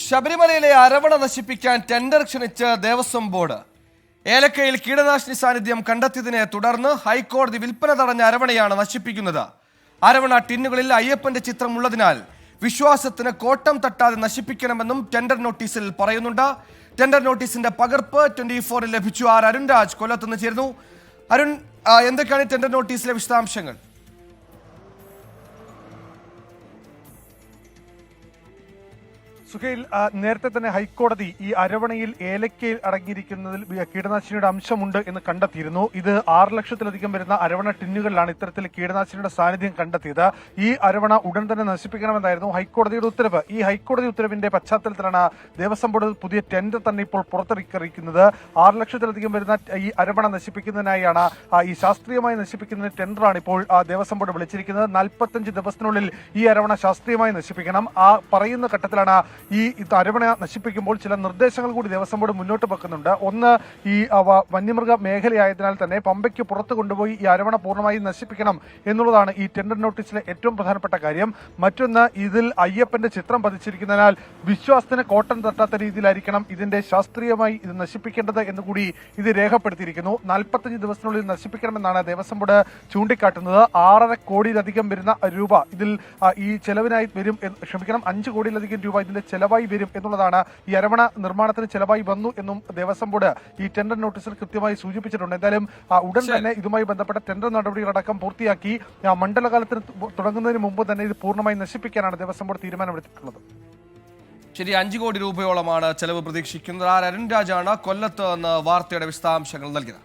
ശബരിമലയിലെ അരവണ നശിപ്പിക്കാൻ tender ക്ഷണിച്ച് Devaswom board. ഏലക്കയിൽ കീടനാശിനി സാന്നിധ്യം കണ്ടെത്തിയതിനെ തുടർന്ന് ഹൈക്കോടതി വിൽപ്പന തടഞ്ഞ അരവണയാണ് നശിപ്പിക്കുന്നത്. അരവണ ടിന്നുകളിൽ അയ്യപ്പന്റെ ചിത്രമുള്ളതിനാൽ വിശ്വാസത്തിന് കോട്ടം തട്ടാതെ നശിപ്പിക്കണമെന്നും ടെൻഡർ നോട്ടീസിൽ പറയുന്നുണ്ട്. ടെൻഡർ നോട്ടീസിന്റെ പകർപ്പ് 24 ലഭിച്ചു. അരുൺ രാജ് കൊല്ലത്തുനിന്ന് ചേരുന്നു. അരുൺ, എന്തൊക്കെയാണ് ടെൻഡർ നോട്ടീസിലെ വിശദാംശങ്ങൾ? സുഹൈൽ, നേരത്തെ തന്നെ ഹൈക്കോടതി ഈ അരവണയിൽ ഏലക്കയിൽ അടങ്ങിയിരിക്കുന്നതിൽ കീടനാശിനിയുടെ അംശമുണ്ട് എന്ന് കണ്ടെത്തിയിരുന്നു. ഇത് 6 ലക്ഷത്തിലധികം വരുന്ന അരവണ ടിന്നുകളിലാണ് ഇത്തരത്തിൽ കീടനാശിനിയുടെ സാന്നിധ്യം കണ്ടെത്തിയത്. ഈ അരവണ ഉടൻ തന്നെ നശിപ്പിക്കണമെന്നായിരുന്നു ഹൈക്കോടതിയുടെ ഉത്തരവ്. ഈ ഹൈക്കോടതി ഉത്തരവിന്റെ പശ്ചാത്തലത്തിലാണ് ദേവസ്വം ബോർഡ് പുതിയ ടെൻഡർ തന്നെ ഇപ്പോൾ പുറത്തിറക്കിയിരിക്കുന്നത്. 6 ലക്ഷത്തിലധികം വരുന്ന ഈ അരവണ നശിപ്പിക്കുന്നതിനായാണ് ഈ ശാസ്ത്രീയമായി നശിപ്പിക്കുന്നതിന് ടെൻഡറാണ് ഇപ്പോൾ ദേവസ്വം ബോർഡ് വിളിച്ചിരിക്കുന്നത്. 45 ദിവസത്തിനുള്ളിൽ ഈ അരവണ ശാസ്ത്രീയമായി നശിപ്പിക്കണം. ആ പറയുന്ന ഘട്ടത്തിലാണ് ഈ അരവണ നശിപ്പിക്കുമ്പോൾ ചില നിർദ്ദേശങ്ങൾ കൂടി ദേവസ്വം ബോർഡ് മുന്നോട്ട് വെക്കുന്നുണ്ട്. ഒന്ന്, ഈ വന്യമൃഗ മേഖലയായതിനാൽ തന്നെ പമ്പയ്ക്ക് പുറത്ത് കൊണ്ടുപോയി ഈ അരവണ പൂർണ്ണമായി നശിപ്പിക്കണം എന്നുള്ളതാണ് ഈ ടെൻഡർ നോട്ടീസിലെ ഏറ്റവും പ്രധാനപ്പെട്ട കാര്യം. മറ്റൊന്ന്, ഇതിൽ അയ്യപ്പന്റെ ചിത്രം പതിച്ചിരിക്കുന്നതിനാൽ വിശ്വാസത്തിന് കോട്ടം തട്ടാത്ത രീതിയിലായിരിക്കണം ഇതിന്റെ ശാസ്ത്രീയമായി ഇത് നശിപ്പിക്കേണ്ടത് എന്നുകൂടി ഇത് രേഖപ്പെടുത്തിയിരിക്കുന്നു. 45 ദിവസത്തിനുള്ളിൽ നശിപ്പിക്കണമെന്നാണ് ദേവസ്വം ബോർഡ് ചൂണ്ടിക്കാട്ടുന്നത്. 6.5 കോടിയിലധികം വരുന്ന രൂപ ഇതിൽ ഈ ചെലവിനായി വരും. 5 കോടിയിലധികം രൂപ ഇതിന്റെ ചെലവായി വരും എന്നുള്ളതാണ്. ഈ അരവണ നിർമ്മാണത്തിന് ചെലവായി വന്നു എന്നും ദേവസ്വം ബോർഡ് ഈ ടെൻഡർ നോട്ടീസിൽ കൃത്യമായി സൂചിപ്പിച്ചിട്ടുണ്ട്. എന്തായാലും ഉടൻ തന്നെ ഇതുമായി ബന്ധപ്പെട്ട ടെൻഡർ നടപടികളടക്കം പൂർത്തിയാക്കി മണ്ഡലകാലത്തിന് തുടങ്ങുന്നതിന് മുമ്പ് തന്നെ ഇത് പൂർണ്ണമായി നശിപ്പിക്കാനാണ് ദേവസ്വം ബോർഡ് തീരുമാനമെടുത്തിട്ടുള്ളത്. ശരി, 5 കോടി രൂപയോളമാണ് ചെലവ് പ്രതീക്ഷിക്കുന്നത്. അരുൺ രാജാണ് കൊല്ലത്ത് നിന്ന് വാർത്തയുടെ വിശദാംശങ്ങൾ നൽകിയത്.